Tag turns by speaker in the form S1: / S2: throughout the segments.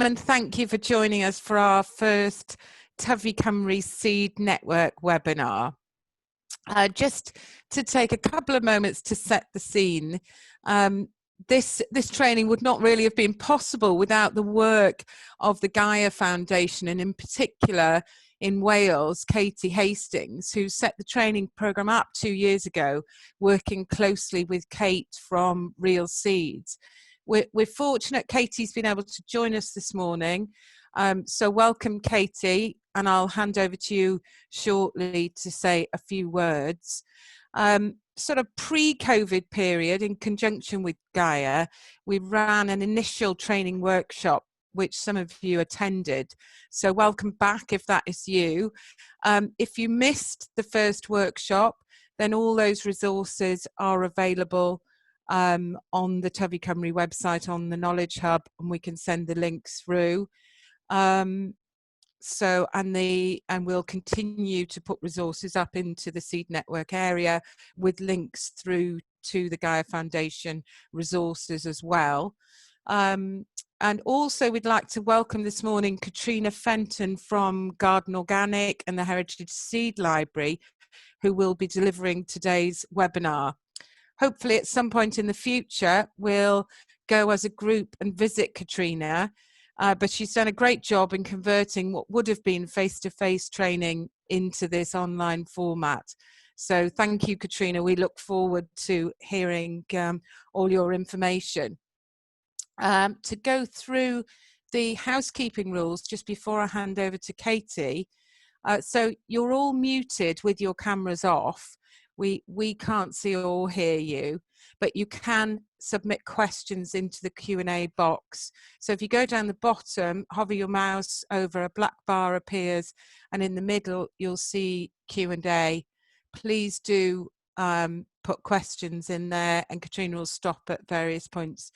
S1: and thank you for joining us for our first Tyfu Cymru Seed Network webinar. Just to take a couple of moments to set the scene, this training would not really have been possible without the work of the Gaia Foundation, and in particular in Wales, Katie Hastings, who set the training programme up 2 years ago, working closely with Kate from Real Seeds. We're fortunate Katie's been able to join us this morning. So welcome, Katie, and I'll hand over to you shortly to say a few words. Sort of pre-COVID period, in conjunction with Gaia, we ran an initial training workshop which some of you attended. So welcome back if that is you. If you missed the first workshop, then all those resources are available on the Tyfu Cymru website, on the Knowledge Hub, and we can send the links through. And we'll continue to put resources up into the Seed Network area with links through to the Gaia Foundation resources as well. And also we'd like to welcome this morning Katrina Fenton from Garden Organic and the Heritage Seed Library, who will be delivering today's webinar. Hopefully at some point in the future, we'll go as a group and visit Katrina, but she's done a great job in converting what would have been face-to-face training into this online format. So thank you, Katrina. We look forward to hearing all your information. To go through the housekeeping rules just before I hand over to Katie. So you're all muted with your cameras off. We can't see or hear you, but you can submit questions into the Q&A box. So if you go down the bottom, hover your mouse over, a black bar appears, and in the middle you'll see Q&A. Please do put questions in there, and Katrina will stop at various points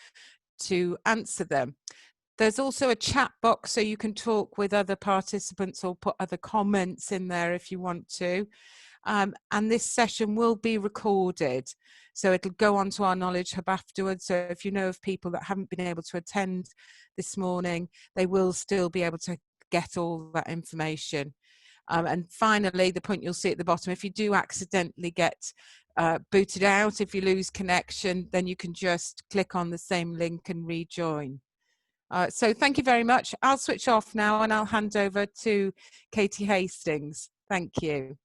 S1: to answer them. There's also a chat box, so you can talk with other participants or put other comments in there if you want to. And this session will be recorded, so it'll go onto our Knowledge Hub afterwards. So if you know of people that haven't been able to attend this morning, they will still be able to get all that information. And finally, the point you'll see at the bottom, if you do accidentally get booted out, if you lose connection, then you can just click on the same link and rejoin. So thank you very much. I'll switch off now and I'll hand over to Katie Hastings. Thank you.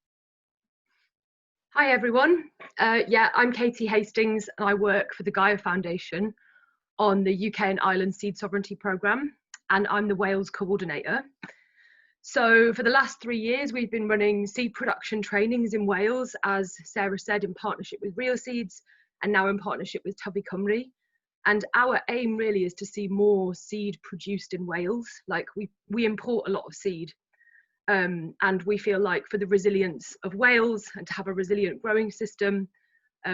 S2: Hi everyone. Yeah, I'm Katie Hastings and I work for the Gaia Foundation on the UK and Ireland Seed Sovereignty Programme, and I'm the Wales coordinator. So for the last 3 years we've been running seed production trainings in Wales, as Sarah said, in partnership with Real Seeds and now in partnership with Tyfu Cymru. And our aim really is to see more seed produced in Wales. Like we import a lot of seed. And we feel like for the resilience of Wales and to have a resilient growing system,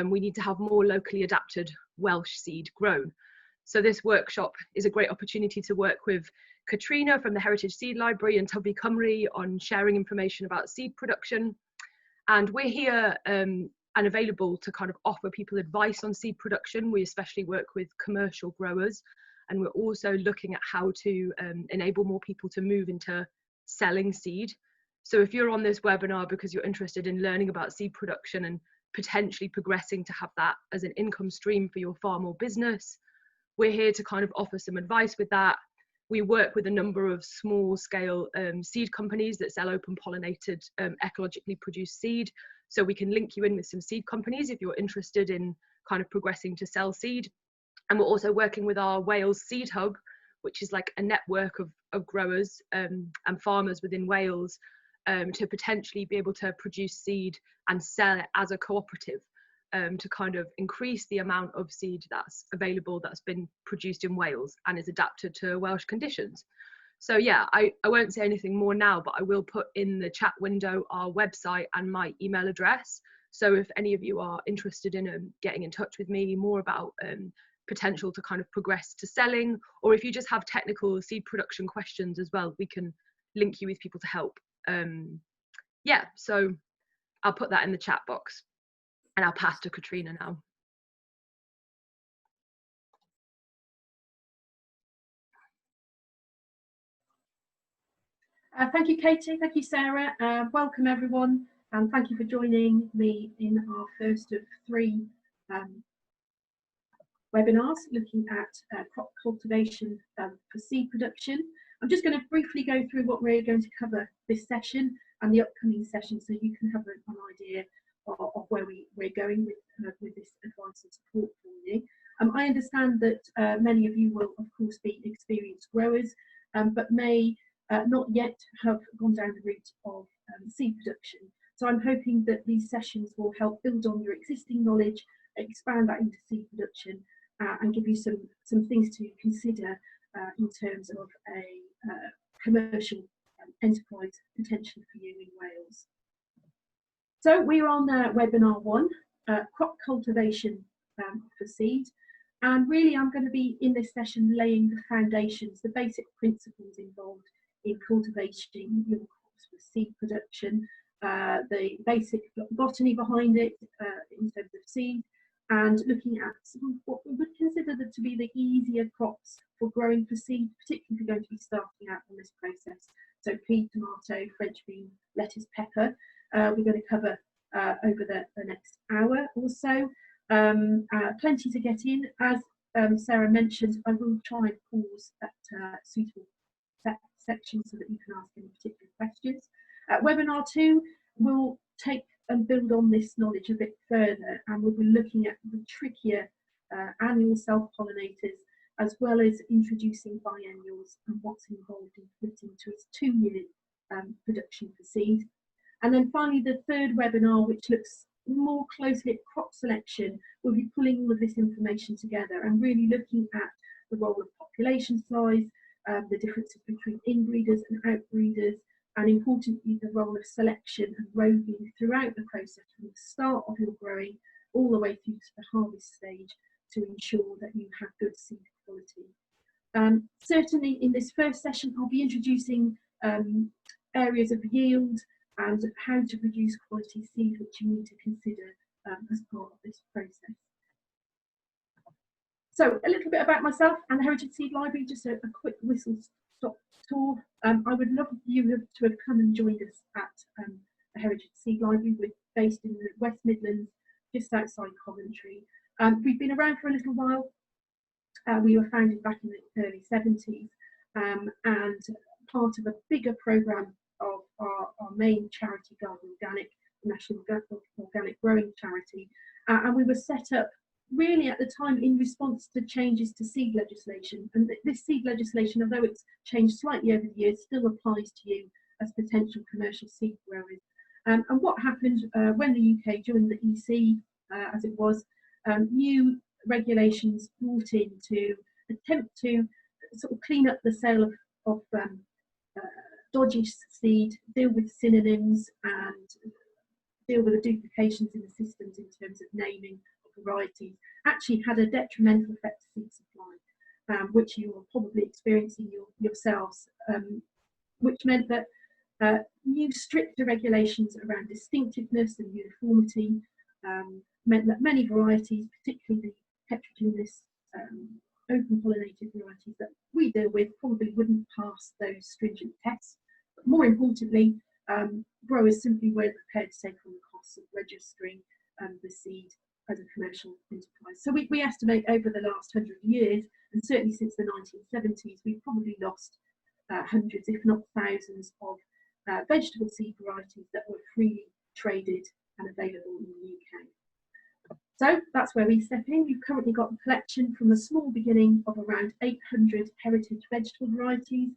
S2: we need to have more locally adapted Welsh seed grown. So this workshop is a great opportunity to work with Katrina from the Heritage Seed Library and Tyfu Cymru on sharing information about seed production. And we're here and available to kind of offer people advice on seed production. We especially work with commercial growers, and we're also looking at how to enable more people to move into selling seed. So if you're on this webinar because you're interested in learning about seed production and potentially progressing to have that as an income stream for your farm or business, we're here to kind of offer some advice with that. We work with a number of small scale seed companies that sell open pollinated ecologically produced seed, so we can link you in with some seed companies if you're interested in kind of progressing to sell seed. And we're also working with our Wales Seed Hub, which is like a network of growers and farmers within Wales to potentially be able to produce seed and sell it as a cooperative to kind of increase the amount of seed that's available that's been produced in Wales and is adapted to Welsh conditions. So yeah, I won't say anything more now, but I will put in the chat window our website and my email address. So if any of you are interested in getting in touch with me more about potential to kind of progress to selling, or if you just have technical seed production questions as well, we can link you with people to help. Yeah, so I'll put that in the chat box and I'll pass to Katrina now.
S3: Thank you, Katie. Thank you, Sarah. Welcome, everyone, and thank you for joining me in our first of 3 webinars looking at crop cultivation for seed production. I'm just going to briefly go through what we're going to cover this session and the upcoming session, so you can have an idea of where we're going with this advice and support for you. I understand that many of you will, of course, be experienced growers, but may not yet have gone down the route of seed production. So I'm hoping that these sessions will help build on your existing knowledge, expand that into seed production, and give you some things to consider in terms of a commercial enterprise potential for you in Wales. So we're on webinar 1, crop cultivation for seed. And really, I'm going to be in this session laying the foundations, the basic principles involved in cultivating your crops for seed production, the basic botany behind it in terms of seed, and looking at some of what we would consider to be the easier crops for growing for seed, particularly if you're going to be starting out on this process. So pea, tomato, French bean, lettuce, pepper. We're going to cover over the next hour or so. Plenty to get in. As Sarah mentioned, I will try and pause at suitable section so that you can ask any particular questions. Webinar 2 will take and build on this knowledge a bit further, and we'll be looking at the trickier annual self-pollinators, as well as introducing biennials and what's involved in fitting to its 2-year production for seed. And then finally, the third webinar, which looks more closely at crop selection, we'll be pulling all of this information together and really looking at the role of population size, the differences between inbreeders and outbreeders, and importantly, the role of selection and roving throughout the process from the start of your growing all the way through to the harvest stage to ensure that you have good seed quality. Certainly in this first session, I'll be introducing areas of yield and how to produce quality seed, which you need to consider as part of this process. So a little bit about myself and the Heritage Seed Library, just a quick whistle-stop tour. I would love you to have come and joined us at the Heritage Seed Library. We're based in the West Midlands, just outside Coventry. We've been around for a little while. We were founded back in the early 70s and part of a bigger programme of our main charity, Garden Organic, the National Organic Growing Charity. And we were set up really at the time in response to changes to seed legislation. And this seed legislation, although it's changed slightly over the years, still applies to you as potential commercial seed growers. And what happened when the UK joined the EC, as it was, new regulations brought in to attempt to sort of clean up the sale of dodgy seed, deal with synonyms and deal with the duplications in the systems in terms of naming of varieties, actually had a detrimental effect to seed supply, which you are probably experiencing yourselves, which meant that new stricter regulations around distinctiveness and uniformity meant that many varieties, particularly the heterogeneous open pollinated varieties that we deal with, probably wouldn't pass those stringent tests. But more importantly, growers simply weren't prepared to take on the costs of registering the seed as a commercial enterprise. So we estimate over the last 100 years, and certainly since the 1970s, we've probably lost hundreds, if not thousands, of vegetable seed varieties that were freely traded and available in the UK. So that's where we step in. We've currently got a collection from a small beginning of around 800 heritage vegetable varieties,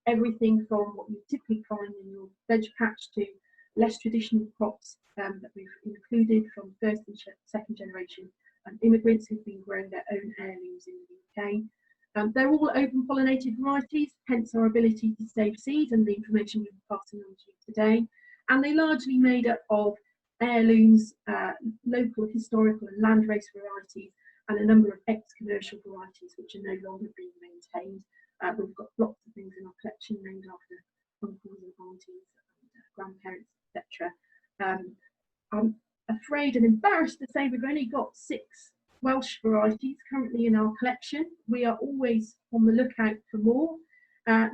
S3: everything from what you typically find in your veg patch to less traditional crops that we've included from first and second generation immigrants who've been growing their own heirlooms in the UK. They're all open pollinated varieties, hence our ability to save seed and the information we're passing on to you today. And they largely made up of heirlooms, local, historical and landrace varieties, and a number of ex-commercial varieties which are no longer being maintained. We've got lots of things in our collection named after uncles and aunties, and grandparents, etc. I'm afraid and embarrassed to say we've only got 6 Welsh varieties currently in our collection. We are always on the lookout for more.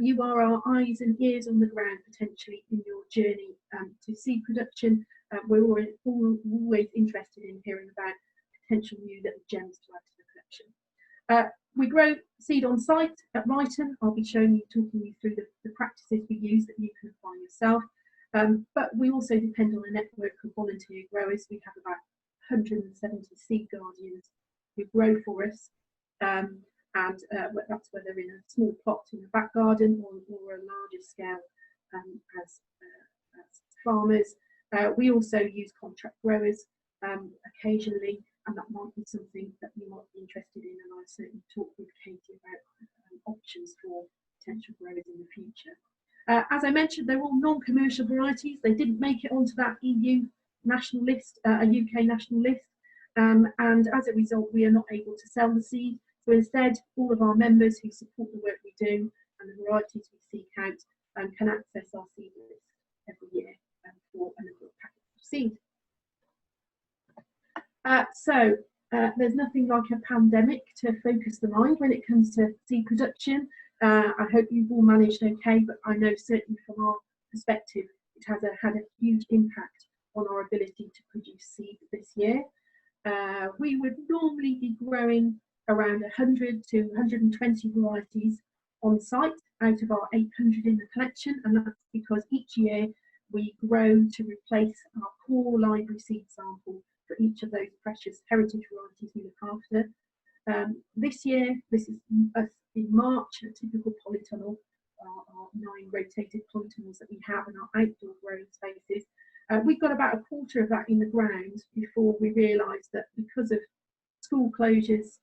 S3: You are our eyes and ears on the ground potentially in your journey to seed production. We're always interested in hearing about potential new little gems to add to the collection. We grow seed on site at Ryton. I'll be talking you through the practices we use that you can apply yourself. But we also depend on a network of volunteer growers. We have about 170 seed guardians who grow for us. And that's whether in a small plot in a back garden or a larger scale as farmers. We also use contract growers occasionally, and that might be something that you might be interested in, and I'll certainly talk with Katie about options for potential growers in the future. As I mentioned, they're all non-commercial varieties. They didn't make it onto that EU national list, a UK national list, and as a result we are not able to sell the seed. So instead, all of our members who support the work we do and the varieties we seek out can access our seed list every year for a number of packets of seed. There's nothing like a pandemic to focus the mind when it comes to seed production. I hope you've all managed okay, but I know certainly from our perspective it has had a huge impact on our ability to produce seed this year. We would normally be growing around 100 to 120 varieties on site out of our 800 in the collection, and that's because each year we grow to replace our core library seed sample for each of those precious heritage varieties we look after. This year, this is in March, a typical polytunnel, our 9 rotated polytunnels that we have in our outdoor growing spaces. We've got about a quarter of that in the ground before we realised that because of school closures,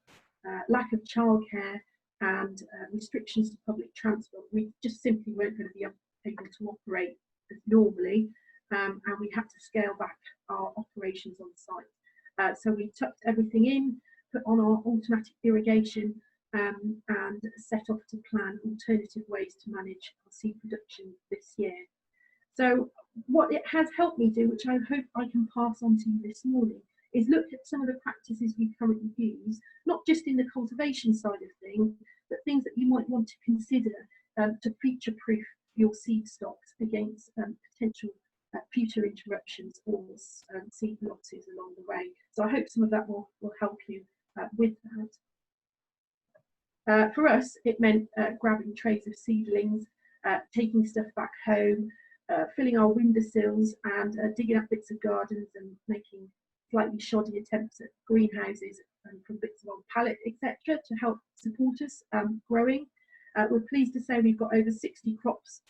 S3: lack of childcare and restrictions to public transport, we just simply weren't going to be able to operate as normally, and we had to scale back our operations on site. So we tucked everything in, put on our automatic irrigation, and set off to plan alternative ways to manage our seed production this year. So what it has helped me do, which I hope I can pass on to you this morning, is look at some of the practices we currently use, not just in the cultivation side of things, but things that you might want to consider to future-proof your seed stocks against potential future interruptions or seed losses along the way. So I hope some of that will help you with that. For us, it meant grabbing trays of seedlings, taking stuff back home, filling our windowsills and digging up bits of gardens and making slightly shoddy attempts at greenhouses from bits of old pallet, etc., to help support us growing. We're pleased to say we've got over 60 crops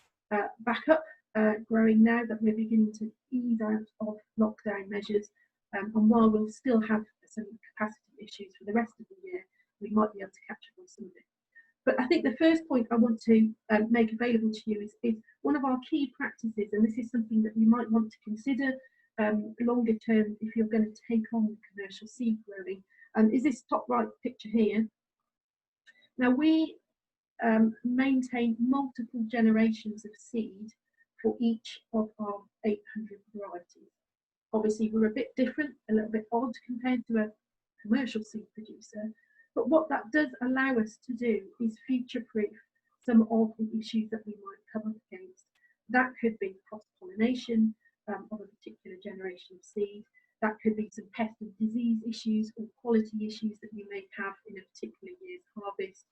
S3: back up growing now that we're beginning to ease out of lockdown measures. And while we'll still have some capacity issues for the rest of the year, we might be able to catch up on some of it. But I think the first point I want to make available to you is one of our key practices, and this is something that you might want to consider longer term if you're going to take on commercial seed growing, is this top right picture here. Now we maintain multiple generations of seed for each of our 800 varieties. Obviously we're a bit different, a little bit odd compared to a commercial seed producer, but what that does allow us to do is future-proof some of the issues that we might come up against. That could be cross-pollination of a particular generation of seed. That could be some pest and disease issues or quality issues that you may have in a particular year's harvest.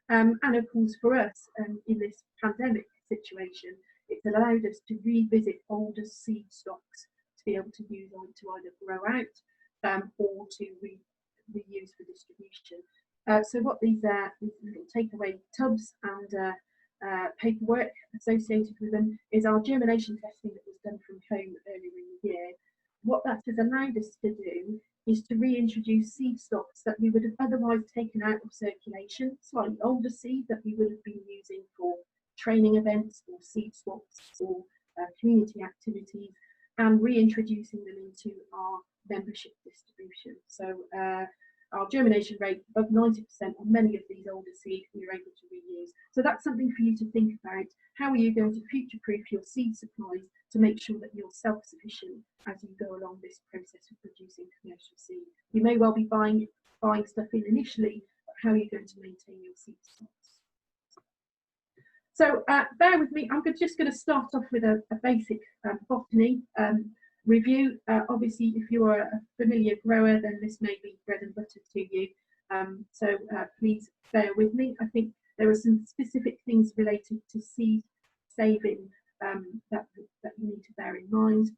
S3: And of course, for us, in this pandemic situation, it's allowed us to revisit older seed stocks to be able to use on to either grow out or to reuse for distribution. So what these little takeaway tubs and paperwork associated with them is our germination testing that was done from home earlier in the year. What that has allowed us to do is to reintroduce seed stocks that we would have otherwise taken out of circulation, slightly older seed that we would have been using for training events or seed swaps or community activities, and reintroducing them into our membership distribution. So our germination rate above 90% on many of these older seed we are able to reuse. So that's something for you to think about. How are you going to future-proof your seed supplies to make sure that you're self-sufficient as you go along this process of producing commercial seed? You may well be buying stuff in initially, but how are you going to maintain your seed stocks? So bear with me, I'm just going to start off with a basic botany review. Obviously, if you are a familiar grower, then this may be bread and butter to you. So please bear with me. I think there are some specific things related to seed saving that you need to bear in mind.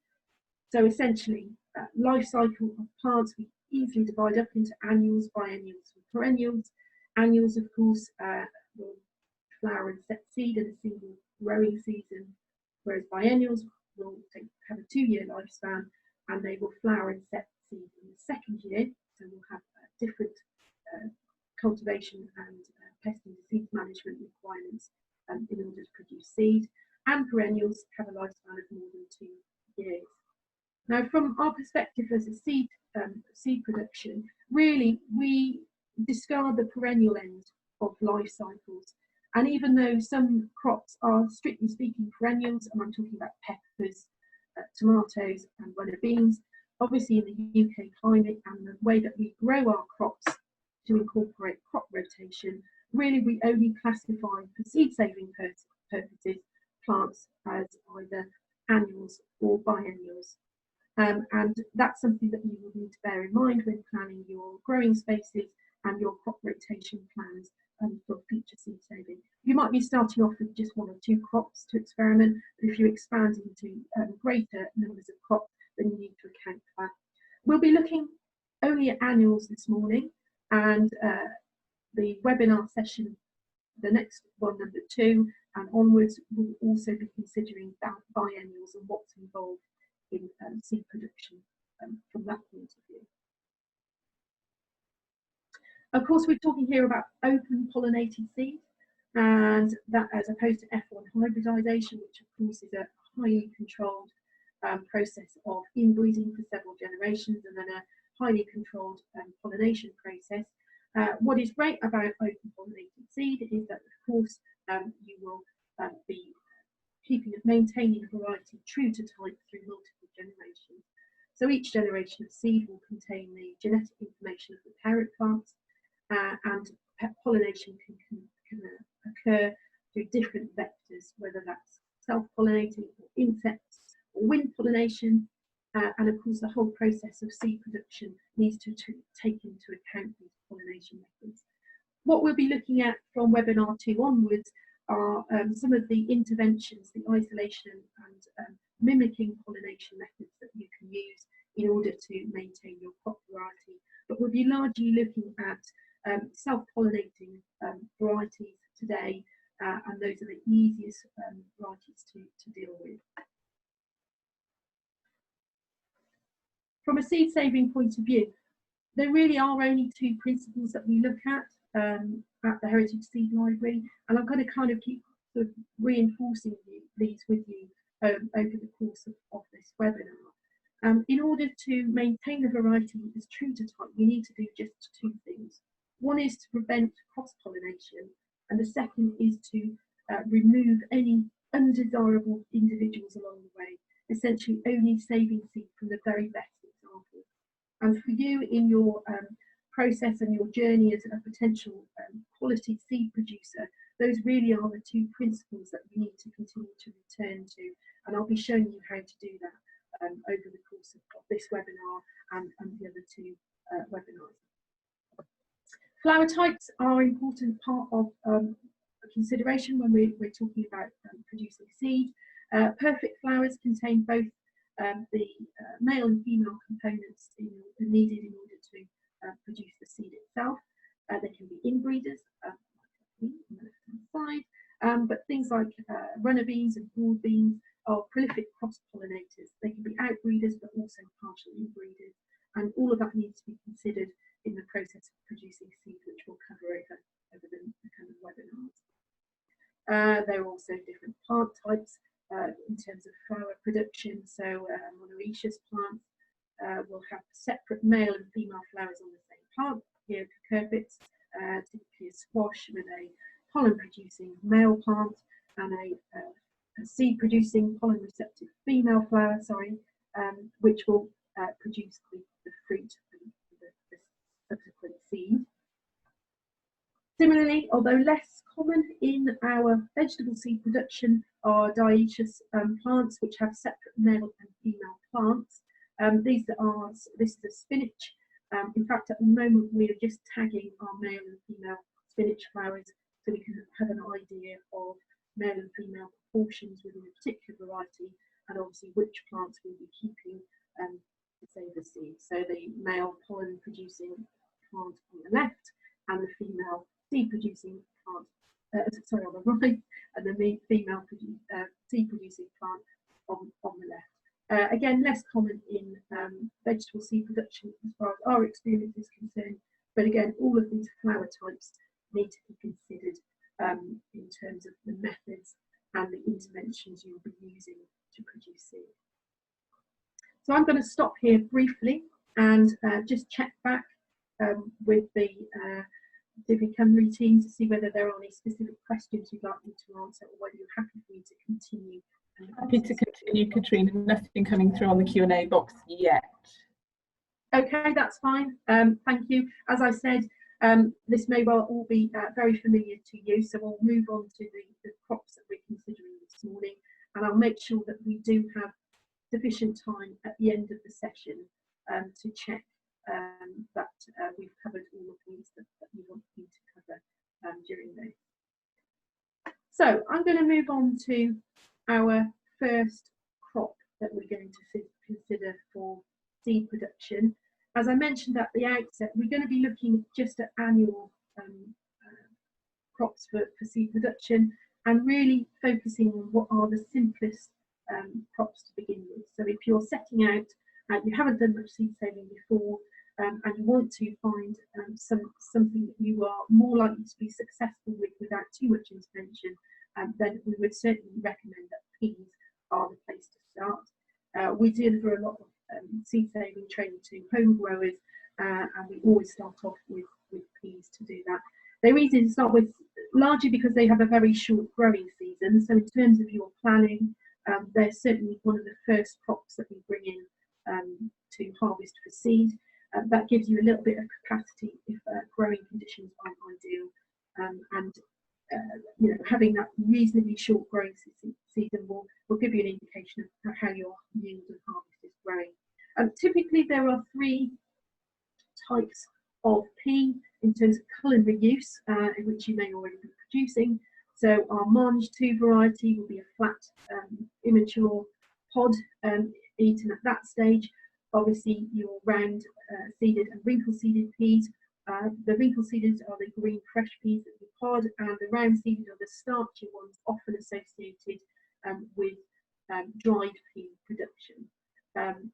S3: So essentially, life cycle of plants we easily divide up into annuals, biennials, and perennials. Annuals, of course, will flower and set seed in a single growing season, whereas biennials will have a 2-year lifespan, and they will flower and set seed in the second year. So we'll have different cultivation and pest and disease management requirements in order to produce seed. And perennials have a lifespan of more than 2 years. Now, from our perspective as a seed production, really we discard the perennial end of life cycles. And even though some crops are strictly speaking perennials, and I'm talking about peppers, tomatoes and runner beans, obviously in the UK climate and the way that we grow our crops to incorporate crop rotation, really we only classify for seed saving purposes plants as either annuals or biennials. And that's something that you will need to bear in mind when planning your growing spaces and your crop rotation plans for future seed saving. You might be starting off with just 1 or 2 crops to experiment, but if you expand into greater numbers of crops, then you need to account for that. We'll be looking only at annuals this morning, and the webinar session, the next one, number 2 and onwards, will also be considering biennials and what's involved in seed production from that point of view. Of course, we're talking here about open pollinated seed, and that as opposed to F1 hybridization, which of course is a highly controlled process of inbreeding for several generations and then a highly controlled pollination process. What is great about open pollinated seed is that of course you will be maintaining a variety true to type through multiple generations. So each generation of seed will contain the genetic information of the parent plants, and pollination can occur through different vectors, whether that's self-pollinating or insects or wind pollination, and of course the whole process of seed production needs to take into account these pollination methods. What we'll be looking at from webinar 2 onwards are some of the interventions, the isolation and mimicking pollination methods that you can use in order to maintain your crop variety. But we'll be largely looking at self-pollinating varieties today, and those are the easiest varieties to deal with. From a seed saving point of view, there really are only 2 principles that we look at the Heritage Seed Library, and I'm going to kind of keep sort of reinforcing these with you over the course of this webinar. In order to maintain a variety that is true to type, you need to do just 2 things. One is to prevent cross-pollination, and the second is to remove any undesirable individuals along the way, essentially only saving seed from the very best examples. And for you in your process and your journey as a potential quality seed producer, those really are the 2 principles that you need to continue to return to, and I'll be showing you how to do that over the course of this webinar and the other 2 webinars. Flower types are an important part of consideration when we're talking about producing seed. Perfect flowers contain both the male and female components needed in order to produce the seed itself. They can be inbreeders, like on the left-hand side, but things like runner beans and broad beans are prolific cross-pollinators. They can be outbreeders, but also partial inbreeders, and all of that needs to be considered in the process of producing seed, which we'll cover over the coming webinars. There are also different plant types in terms of flower production. So monoecious plants will have separate male and female flowers on the same plant. Here, cucurbits, typically a squash with a pollen-producing male plant and a seed-producing pollen-receptive female flower, which will produce the fruit and the subsequent seed. Similarly, although less common in our vegetable seed production are dioecious plants which have separate male and female plants. This is a spinach. In fact, at the moment we are just tagging our male and female spinach flowers so we can have an idea of male and female proportions within a particular variety, and obviously which plants we'll be keeping to save the seed. So the male pollen producing plant on the left and the female seed producing plant, on the right, and the female seed producing plant on the left. Again, less common in vegetable seed production as far as our experience is concerned, but again, all of these flower types need to be considered in terms of the methods and the interventions you'll be using to produce seed. So I'm going to stop here briefly and just check back with the Cymru team to see whether there are any specific questions you'd like me to answer, or whether you're happy for me to continue.
S4: Happy to continue, Katrina. Nothing coming through on the Q&A box yet.
S3: Okay, that's fine. Thank you. As I said, this may well all be very familiar to you, so we'll move on to the crops that we're considering this morning, and I'll make sure that we do have sufficient time at the end of the session to check that we've covered all of these that we want you to cover during this. So I'm going to move on to our first crop that we're going to consider for seed production. As I mentioned at the outset, we're going to be looking just at annual crops for seed production, and really focusing on what are the simplest crops to begin with. So if you're setting out, you haven't done much seed saving before, and you want to find something that you are more likely to be successful with without too much intervention, then we would certainly recommend that peas are the place to start. We deliver a lot of seed saving training to home growers, and we always start off with peas to do that. They're easy to start with, largely because they have a very short growing season. So in terms of your planning, they're certainly one of the first crops that we bring in to harvest for seed. That gives you a little bit of capacity if growing conditions aren't ideal, and you know, having that reasonably short growing season will give you an indication of how your yield and harvest is growing. Typically, there are three types of pea in terms of culinary use, in which you may already be producing. So our Mange 2 variety will be a flat, immature pod eaten at that stage. Obviously, your round seeded and wrinkle seeded peas. The wrinkle seeded are the green fresh peas that you pod, and the round seeded are the starchy ones, often associated with dried pea production.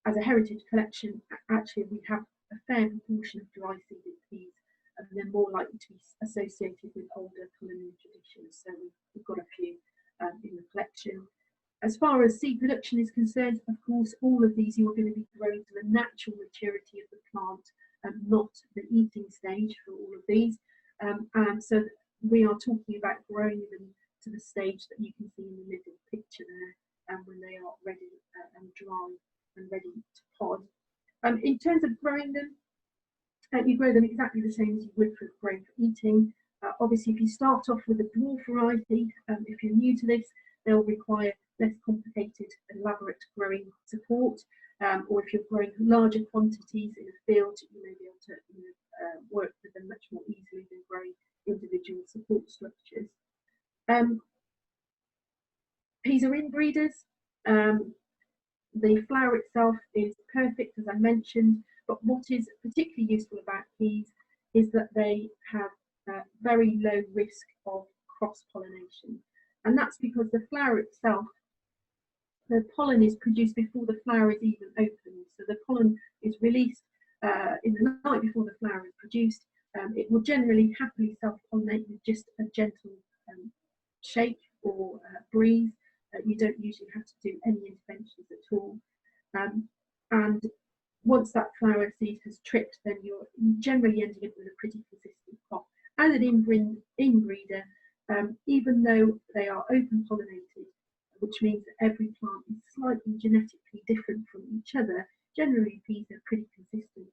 S3: As a heritage collection, actually we have a fair proportion of dry seeded peas, and they're more likely to be associated with older culinary traditions. So we've got a few in the collection. As far as seed production is concerned, of course, all of these you're going to be growing to the natural maturity of the plant, and not the eating stage for all of these. And so we are talking about growing them to the stage that you can see in the middle picture there, when they are ready and dry and ready to pod. In terms of growing them, you grow them exactly the same as you would for growing for eating. Obviously, if you start off with a dwarf variety, if you're new to this, they'll require less complicated, elaborate growing support. Or if you're growing larger quantities in a field, you may be able to work with them much more easily than growing individual support structures. Peas are inbreeders. The flower itself is perfect, as I mentioned, but what is particularly useful about peas is that they have very low risk of cross-pollination. And that's because the flower itself, the pollen is produced before the flower is even opened. So the pollen is released in the night before the flower is produced. It will generally happily self-pollinate with just a gentle shake or breeze. You don't usually have to do any interventions at all. And once that flower seed has tripped, then you're generally ending up with a pretty consistent crop. As an inbreeder, even though they are open pollinated, which means that every plant is slightly genetically different from each other, generally peas are pretty consistent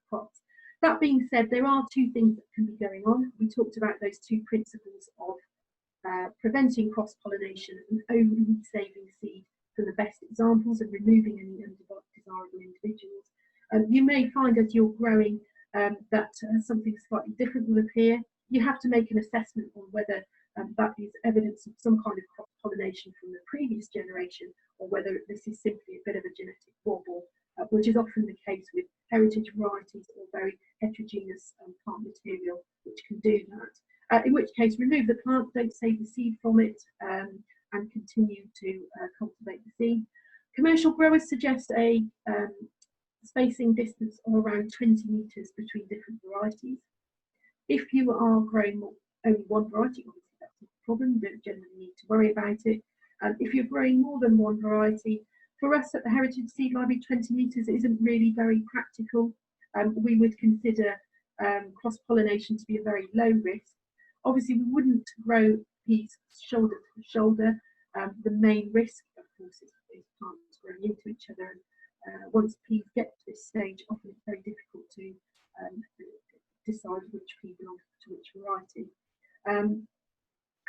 S3: crops. That being said, there are two things that can be going on. We talked about those two principles of preventing cross-pollination and only saving seed from the best examples and removing any undesirable individuals. You may find as you're growing that something slightly different will appear. You have to make an assessment on whether that is evidence of some kind of cross-pollination from the previous generation, or whether this is simply a bit of a genetic wobble, which is often the case with heritage varieties or very heterogeneous plant material, which can do that. In which case, remove the plant, don't save the seed from it, and continue to cultivate the seed. Commercial growers suggest a spacing distance of around 20 metres between different varieties. If you are growing only one variety, obviously that's not a problem, you don't generally need to worry about it. If you're growing more than one variety, for us at the Heritage Seed Library, 20 metres isn't really very practical. We would consider cross-pollination to be a very low risk. Obviously, we wouldn't grow peas shoulder to shoulder. The main risk, of course, is plants growing into each other. And once peas get to this stage, often it's very difficult to decide which pea belongs to which variety.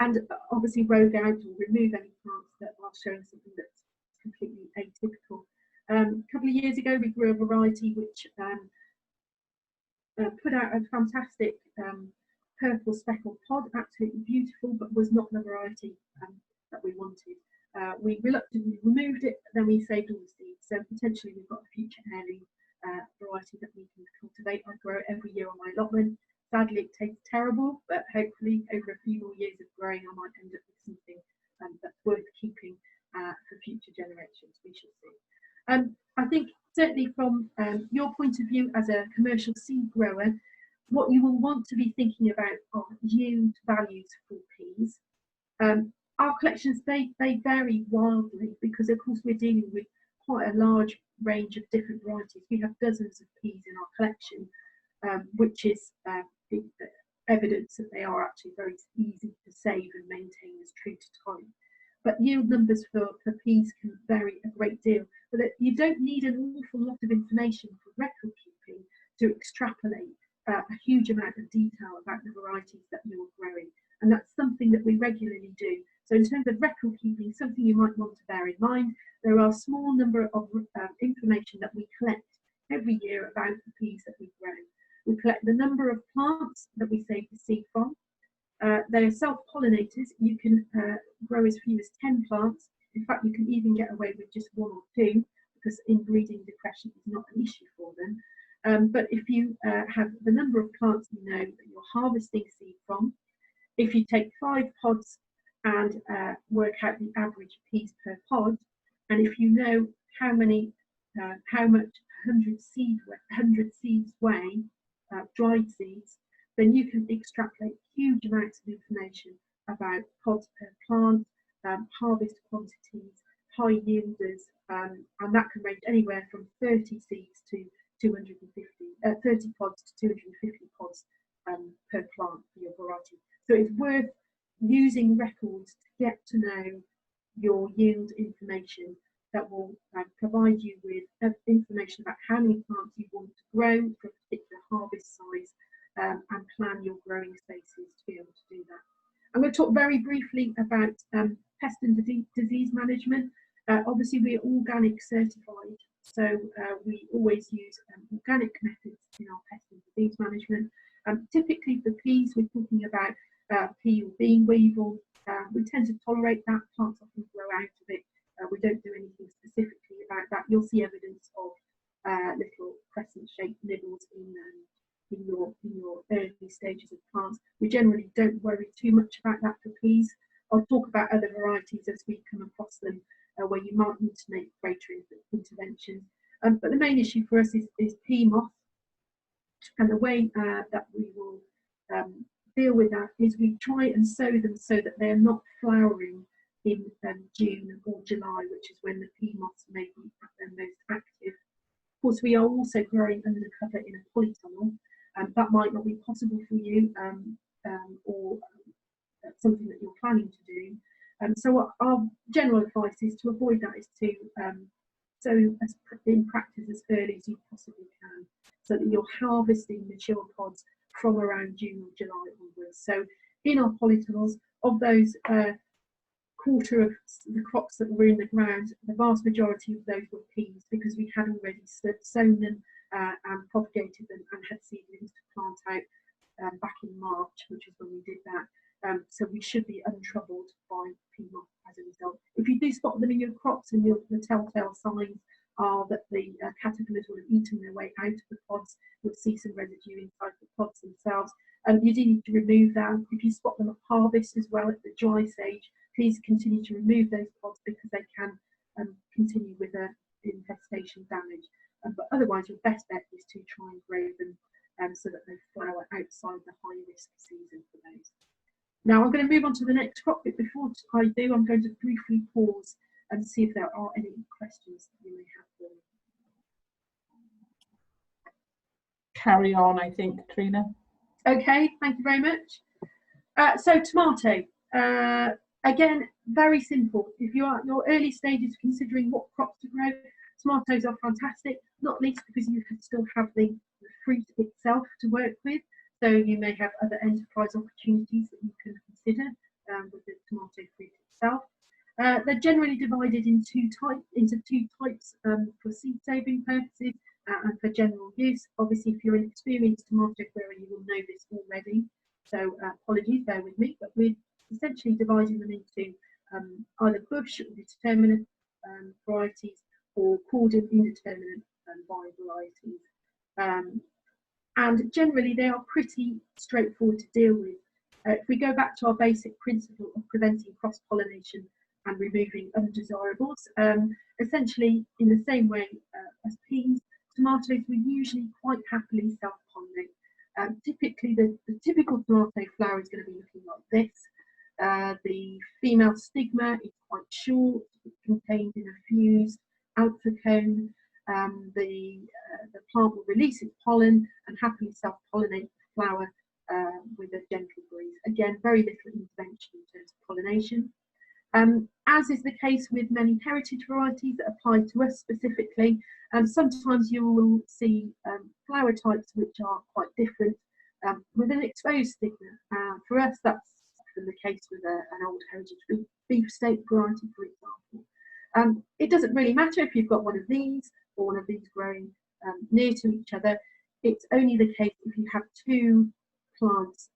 S3: And obviously, rogue out or remove any plants that are showing something that's completely atypical. A couple of years ago, we grew a variety which put out a fantastic purple speckled pod, absolutely beautiful, but was not the variety that we wanted. We reluctantly removed it, then we saved all the seeds. So potentially we've got a future heirloom variety that we can cultivate. I grow it every year on my allotment. Sadly, it tastes terrible, but hopefully over a few more years of growing, I might end up with something that's worth keeping for future generations. We shall see. I think certainly from your point of view as a commercial seed grower, what you will want to be thinking about are yield values for peas. Our collections, they vary wildly because, of course, we're dealing with quite a large range of different varieties. We have dozens of peas in our collection, which is evidence that they are actually very easy to save and maintain as true to type. But yield numbers for peas can vary a great deal. But you don't need an awful lot of information for record keeping to extrapolate a huge amount of detail about the varieties that you're growing. And that's something that we regularly do. So in terms of record keeping, something you might want to bear in mind, there are a small number of information that we collect every year about the peas that we grow. We collect the number of plants that we save the seed from. They are self-pollinators. You can grow as few as 10 plants. In fact, you can even get away with just 1 or 2 because inbreeding depression is not an issue for them. But if you have the number of plants you know that you're harvesting seed from, if you take 5 pods and work out the average peas per pod, and if you know how much 100 seeds weigh, dried seeds, then you can extrapolate huge amounts of information about pods per plant, harvest quantities, high yielders, and that can range anywhere from 30 seeds to 30 pods to 250 pods per plant for your variety. So it's worth using records to get to know your yield information that will provide you with information about how many plants you want to grow for a particular harvest size, and plan your growing spaces to be able to do that. I'm going to talk very briefly about pest and disease management. Obviously, we're organic certified, so we always use organic methods in our pest and disease management. Typically for peas, we're talking about pea or bean weevil. We tend to tolerate that. Plants often grow out of it. We don't do anything specifically about that. You'll see evidence of little crescent-shaped nibbles in your early stages of plants. We generally don't worry too much about that for peas. I'll talk about other varieties as we come across them, where you might need to make greater interventions. But the main issue for us is pea moth, and the way that we will deal with that is we try and sow them so that they're not flowering in June or July, which is when the pea moths may be most active. Of course, we are also growing under cover in a polytunnel. That might not be possible for you, or something that you're planning to do. So our general advice is to avoid that, is to sow in practice as early as you possibly can. so that you're harvesting mature pods from around June or July onwards. So in our polytunnels, of those quarter of the crops that were in the ground, the vast majority of those were peas, because we had already sown them and propagated them and had seedlings to plant out back in March, which is when we did that. So we should be untroubled by pea moth as a result. If you do spot them in your crops, and the telltale signs are that the caterpillars will have eaten their way out of the pods, you'll see some residue inside the pods themselves. You do need to remove that. If you spot them at harvest as well, at the dry stage, please continue to remove those pods, because they can continue with infestation damage. But otherwise, your best bet is to try and grow them so that they flower outside the high risk season for those. Now I'm going to move on to the next crop, but before I do, I'm going to briefly pause and see if there are any questions that you may have for me.
S4: Carry on, I think, Trina.
S3: Okay, thank you very much. So tomato, again, very simple. If you are at your early stages considering what crops to grow, tomatoes are fantastic, not least because you can still have the fruit itself to work with. So you may have other enterprise opportunities that you can consider with the tomato fruit itself. They're generally divided into two types for seed saving purposes and for general use. Obviously, if you're an experienced tomato grower, you will know this already. So apologies, bear with me, but we're essentially dividing them into either bush or determinate varieties, or cordon indeterminate vine varieties. And generally they are pretty straightforward to deal with. If we go back to our basic principle of preventing cross-pollination and removing undesirables, essentially in the same way as peas, tomatoes will usually quite happily self-pollinate. Typically the typical tomato flower is going to be looking like this. The female stigma is quite short, it's contained in a fused alpha cone. The plant will release its pollen and happily self-pollinate the flower with a gentle breeze. Again, very little intervention in terms of pollination. As is the case with many heritage varieties that apply to us specifically, sometimes you will see flower types which are quite different with an exposed stigma. For us, that's often the case with an old heritage beefsteak variety, for example. It doesn't really matter if you've got one of these or one of these growing near to each other. It's only the case if you have two plants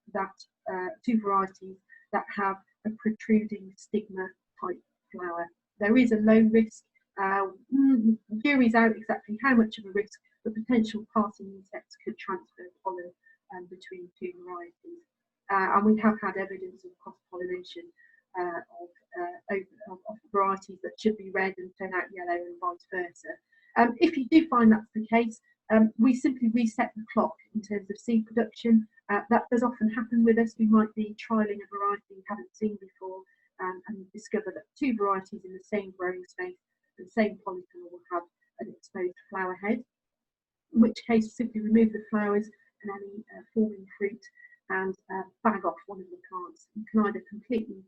S3: two varieties that have a protruding stigma type flower. There is a low risk. Jury's out exactly how much of a risk, but potential passing insects could transfer pollen between two varieties. And we have had evidence of cross-pollination of varieties that should be red and turn out yellow, and vice versa. If you do find that's the case, we simply reset the clock in terms of seed production. That does often happen with us. We might be trialling a variety we haven't seen before and discover that two varieties in the same growing space, the same polytunnel, will have an exposed flower head, in which case simply remove the flowers and any forming fruit and bag off one of the plants. You can either completely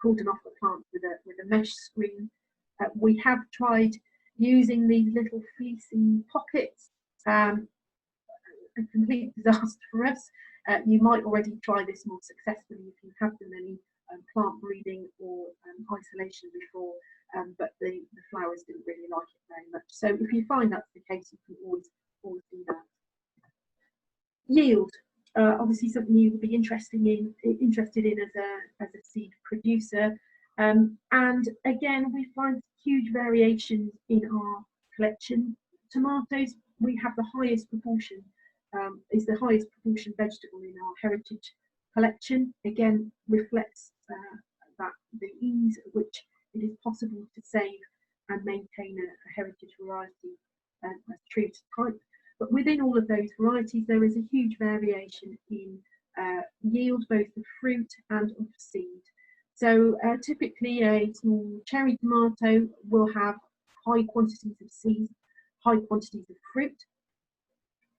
S3: cordon off the plant with a mesh screen. We have tried using these little fleecy pockets, a complete disaster for us. You might already try this more successfully if you have done any plant breeding or isolation before, but the flowers didn't really like it very much. So if you find that's the case, you can always do that. Yield, obviously something you would be interested in as a seed producer. And again, we find huge variations in our collection. Tomatoes, we have the highest proportion, is the highest proportion vegetable in our heritage collection. Again, reflects that the ease at which it is possible to save and maintain a heritage variety as true to type. But within all of those varieties, there is a huge variation in yield, both of fruit and of seed. So typically a small cherry tomato will have high quantities of seed, high quantities of fruit.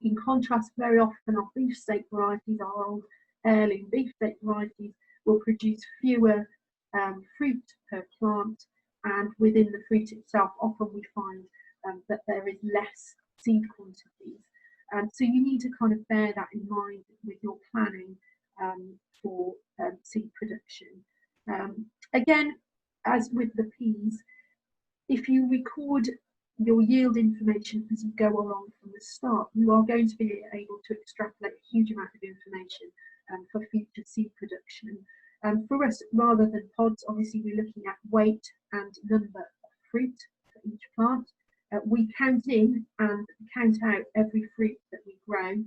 S3: In contrast, very often our beefsteak varieties, our old heirloom beefsteak varieties, will produce fewer fruit per plant, and within the fruit itself, often we find that there is less seed quantities. So you need to kind of bear that in mind with your planning for seed production. Again, as with the peas, if you record your yield information as you go along from the start, you are going to be able to extrapolate a huge amount of information for future seed production. For us, rather than pods, obviously we're looking at weight and number of fruit for each plant. We count in and count out every fruit that we grow.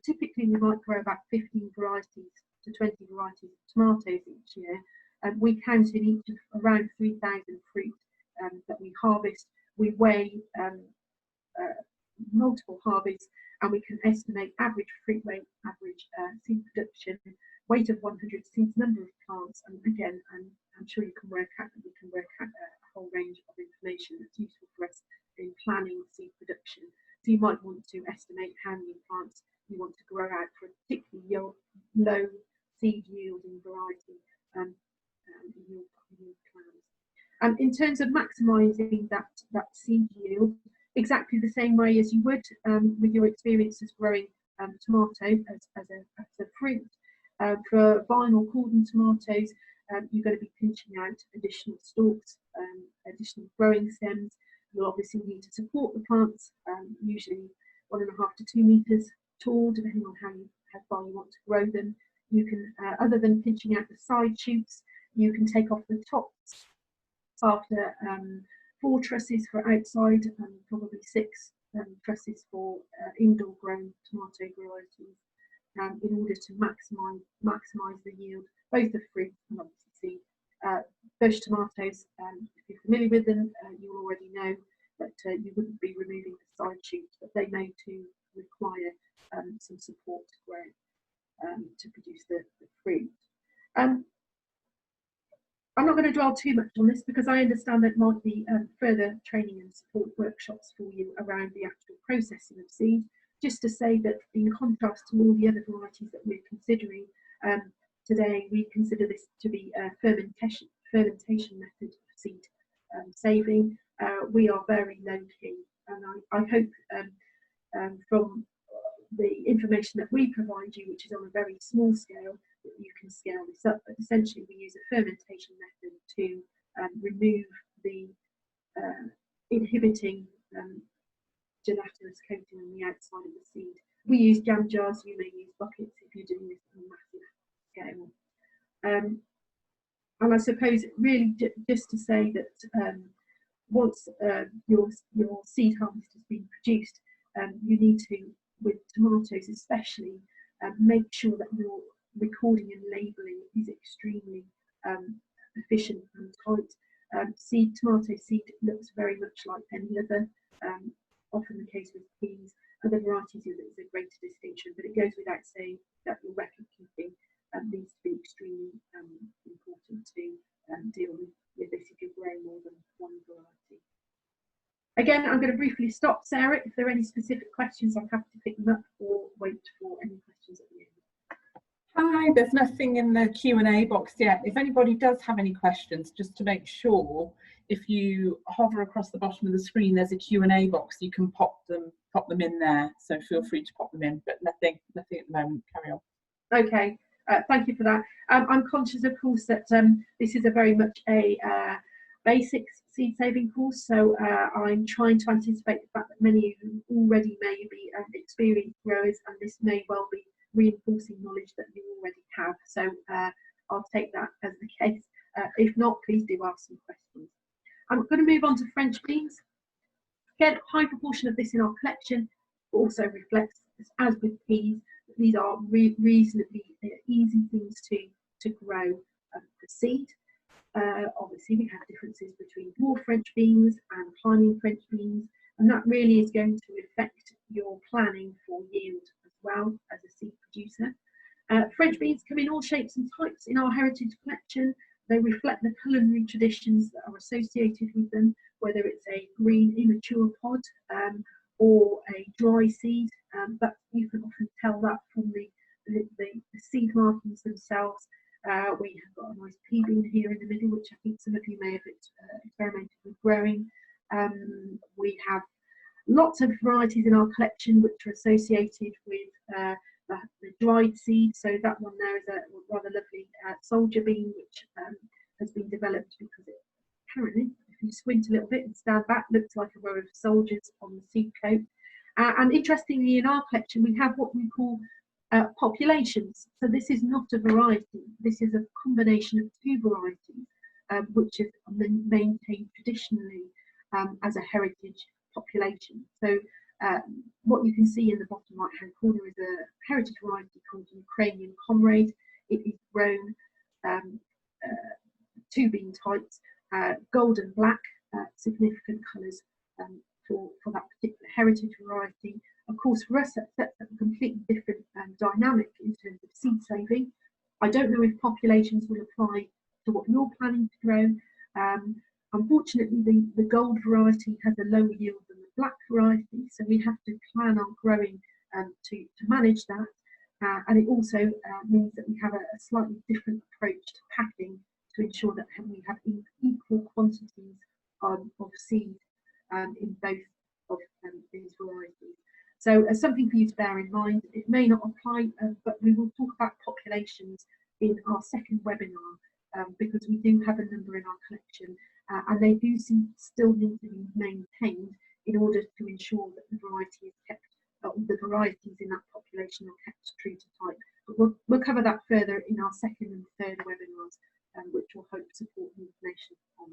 S3: Typically we might grow about 15 varieties to 20 varieties of tomatoes each year. We count in each of around 3,000 fruit that we harvest. We weigh multiple harvests, and we can estimate average fruit weight, average seed production, weight of 100 seeds, number of plants, and again, I'm sure you can work out that we can work out a whole range of information that's useful for us in planning seed production. So you might want to estimate how many plants you want to grow out for a particularly low seed yielding variety in your plans. In terms of maximising that seed yield, exactly the same way as you would with your experiences growing tomato as a fruit. For vine or cordon tomatoes, you're going to be pinching out additional stalks, additional growing stems. You'll obviously need to support the plants, usually 1.5 to 2 metres tall, depending on how far you want to grow them. You can, other than pinching out the side shoots, you can take off the tops after 4 trusses for outside and probably 6 trusses for indoor grown tomato varieties, in order to maximise the yield, both of fruit and obviously seed. Bush tomatoes, if you're familiar with them, you already know that you wouldn't be removing the side shoots, but they may too require some support to grow to produce the fruit. I'm not going to dwell too much on this because I understand there might be further training and support workshops for you around the actual processing of seed. Just to say that in contrast to all the other varieties that we're considering today, we consider this to be a fermentation method of seed saving. We are very low key, and I hope from the information that we provide you, which is on a very small scale, that you can scale this up. But essentially we use a fermentation method to remove the inhibiting gelatinous coating on the outside of the seed. We use jam jars, you may use buckets if you're doing this on a massive scale. And I suppose really just to say that once your seed harvest has been produced, you need to, with tomatoes especially, make sure that your recording and labelling is extremely efficient and tight. Tomato seed looks very much like any other, often the case with peas. Other varieties there's a greater distinction, but it goes without saying that your record keeping needs to be extremely important to deal with this if you're growing more than one variety. Again, I'm going to briefly stop, Sarah. If there are any specific questions, I'm happy to pick them up or wait for any questions at the end.
S4: Hi, there's nothing in the Q&A box yet. If anybody does have any questions, just to make sure, if you hover across the bottom of the screen, there's a Q&A box. You can pop them in there. So feel free to pop them in, but nothing at the moment. Carry on. Okay,
S3: thank you for that. I'm conscious, of course, that this is a very much a basics seed saving course, so I'm trying to anticipate the fact that many of you already may be experienced growers, and this may well be reinforcing knowledge that you already have. So I'll take that as the case. If not, please do ask some questions. I'm going to move on to French beans. Again, high proportion of this in our collection also reflects, as with peas, that these are reasonably easy things to grow for seed. Obviously, we have differences between dwarf French beans and climbing French beans, and that really is going to affect your planning for yield as well as a seed producer. French beans come in all shapes and types in our heritage collection. They reflect the culinary traditions that are associated with them, whether it's a green immature pod or a dry seed. But you can often tell that from the seed markings themselves. We have got a nice pea bean here in the middle, which I think some of you may have experimented with growing. We have Lots of varieties in our collection which are associated with the dried seed. So that one there is a rather lovely soldier bean, which has been developed because it apparently, if you squint a little bit and stand back, looks like a row of soldiers on the seed coat. And interestingly, in our collection, we have what we call populations. So this is not a variety. This is a combination of two varieties, which have been maintained traditionally as a heritage population. So what you can see in the bottom right hand corner is a heritage variety called Ukrainian Comrade. It is grown two bean types, gold and black, significant colours for that particular heritage variety. Of course, for us, that sets up a completely different dynamic in terms of seed saving. I don't know if populations will apply to what you're planning to grow. Unfortunately, the gold variety has a lower yield than the black variety, so we have to plan our growing to manage that. And it also means that we have a slightly different approach to packing to ensure that we have equal quantities of seed in both of these varieties. So something for you to bear in mind. It may not apply, but we will talk about populations in our second webinar because we do have a number in our collection and they do still need to be maintained in order to ensure that the variety is kept, the varieties in that population are kept true to type. But we'll cover that further in our second and third webinars, which will hope support the information on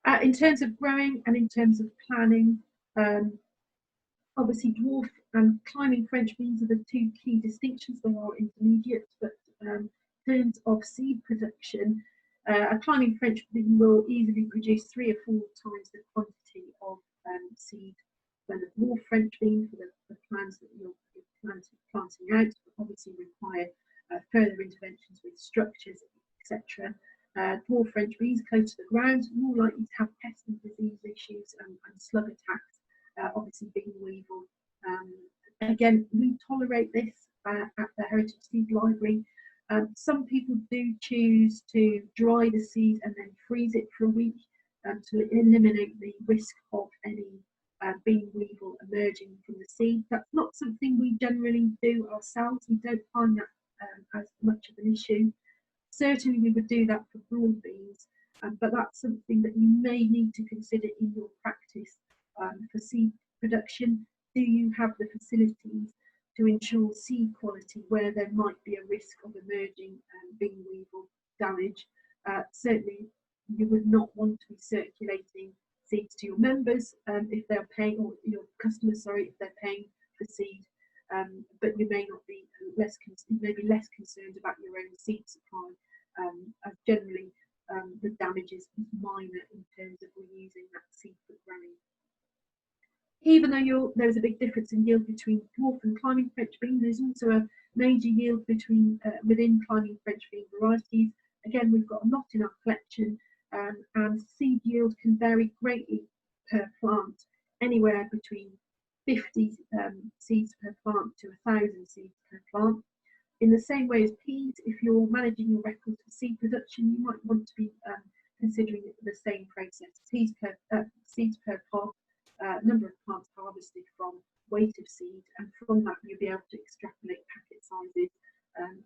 S3: that. In terms of growing and in terms of planning, obviously dwarf and climbing French beans are the two key distinctions. There are intermediates, but in terms of seed production, a climbing French bean will easily produce 3 or 4 times the quantity of seed than a dwarf French bean for the plants that you're planting out, but obviously require further interventions with structures, etc. Dwarf French beans close to the ground, more likely to have pest and disease issues and slug attacks, obviously being weevil. Again, we tolerate this at the Heritage Seed Library. Some people do choose to dry the seed and then freeze it for a week to eliminate the risk of any bean weevil emerging from the seed. That's not something we generally do ourselves. We don't find that as much of an issue. Certainly we would do that for broad beans, but that's something that you may need to consider in your practice for seed production. Do you have the facilities to ensure seed quality where there might be a risk of emerging bean weevil damage? Certainly you would not want to be circulating seeds to your members if they're paying, or your customers, sorry, if they're paying for seed, but you may not be you may be less concerned about your own seed supply, as generally the damage is minor in terms of reusing that seed for growing. Even though there's a big difference in yield between dwarf and climbing French bean, there's also a major yield within climbing French bean varieties. Again, we've got a lot in our collection, and seed yield can vary greatly per plant, anywhere between 50 seeds per plant to 1,000 seeds per plant. In the same way as peas, if you're managing your records for seed production, you might want to be considering the same process: seeds per pod, number of plants harvested from, weight of seed, and from that you'll be able to extrapolate packet sizes and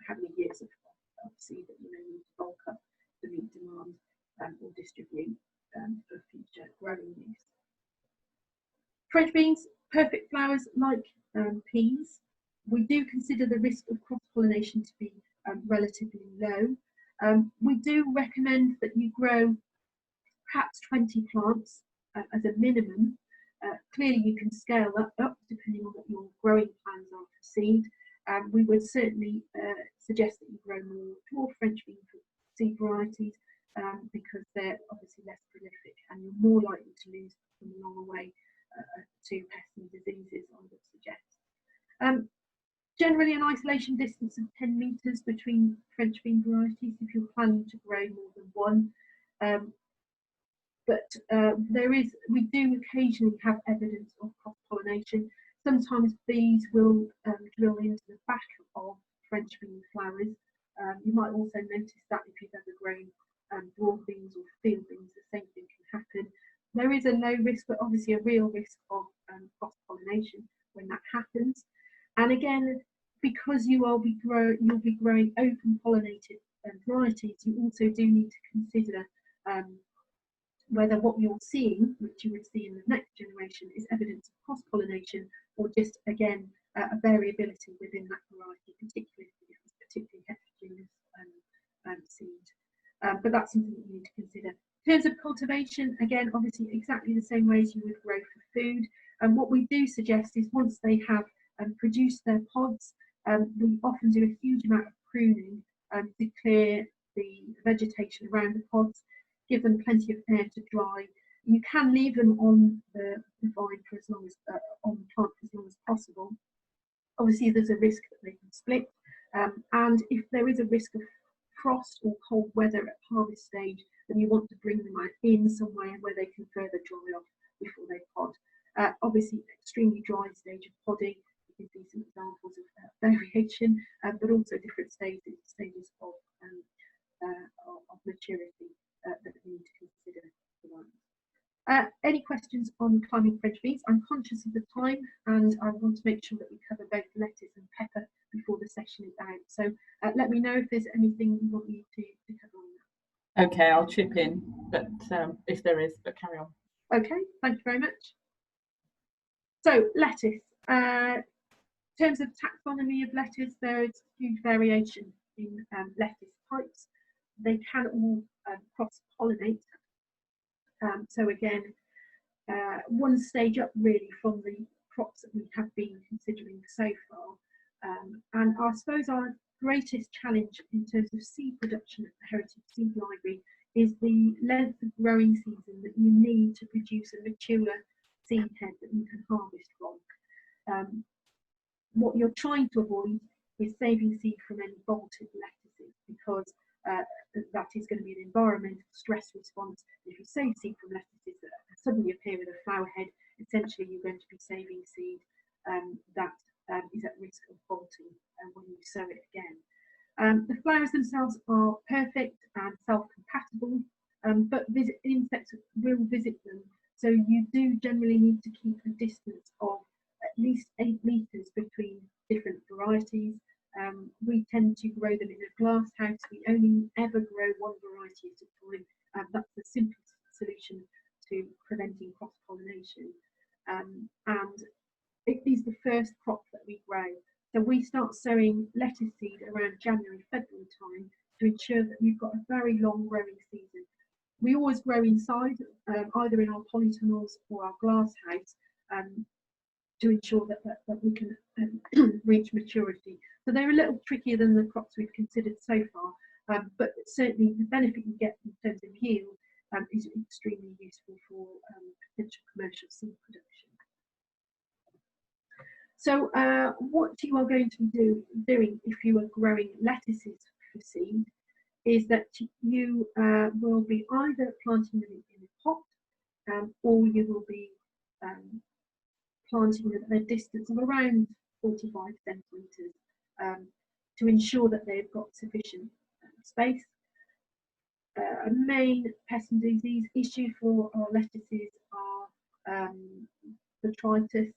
S3: how many years of seed that you may need to bulk up to meet demand or distribute for future growing use. French beans, perfect flowers like peas. We do consider the risk of cross-pollination to be relatively low. We do recommend that you grow perhaps 20 plants as a minimum. Clearly you can scale that up depending on what your growing plans are for seed. We would certainly suggest that you grow more dwarf French bean seed varieties because they're obviously less prolific and you're more likely to lose them along the way to pests and diseases, I would suggest. Generally an isolation distance of 10 metres between French bean varieties if you're planning to grow more than one. But we do occasionally have evidence of cross-pollination. Sometimes bees will drill into the back of French bean flowers. You might also notice that if you've ever grown broad beans or field beans, the same thing can happen. there is a low risk, but obviously a real risk of cross-pollination when that happens. And again, because you'll be growing open pollinated varieties, you also do need to consider whether what you're seeing, which you would see in the next generation, is evidence of cross-pollination or just, again, a variability within that variety, particularly if it's particularly heterogeneous seed. But that's something that you need to consider. In terms of cultivation, again, obviously exactly the same way as you would grow for food. And what we do suggest is once they have produced their pods, we often do a huge amount of pruning to clear the vegetation around the pods, give them plenty of air to dry. You can leave them on the vine for as long as on the plant for as long as possible. Obviously, there's a risk that they can split, and if there is a risk of frost or cold weather at harvest stage, then you want to bring them out in somewhere where they can further dry off before they pod. Obviously, extremely dry stage of podding. You can see some examples of variation, but also different stages of maturity that we need to consider. Any questions on climbing French beans? I'm conscious of the time, and I want to make sure that we cover both lettuce and pepper before the session is out. So let me know if there's anything you want me to cover on that.
S4: Okay, I'll chip in, but if there is, but carry on.
S3: Okay, thank you very much. So lettuce. In terms of taxonomy of lettuce, there is huge variation in lettuce types. They can all cross-pollinate. So again, one stage up really from the crops that we have been considering so far. And I suppose our greatest challenge in terms of seed production at the Heritage Seed Library is the length of growing season that you need to produce a mature seed head that you can harvest from. What you're trying to avoid is saving seed from any bolted lettuces, because that is going to be an environmental stress response. If you save seed from lettuces that suddenly appear with a flower head, essentially you're going to be saving seed that is at risk of bolting when you sow it again. The flowers themselves are perfect and self-compatible, but insects will visit them, so you do generally need to keep a distance of at least 8 meters between different varieties. We tend to grow them in a glass house. We only ever grow one variety at a time. That's the simplest solution to preventing cross-pollination. And it is the first crop that we grow. So we start sowing lettuce seed around January, February time to ensure that we've got a very long growing season. We always grow inside, either in our polytunnels or our glass house, to ensure that we can reach maturity. So they're a little trickier than the crops we've considered so far, but certainly the benefit you get in terms of yield is extremely useful for potential commercial seed production. So what you are going to be doing if you are growing lettuces for seed is that you will be either planting them in a pot, or you will be planting them at a distance of around 45 centimetres to ensure that they've got sufficient space. A main pest and disease issue for our lettuces are botrytis,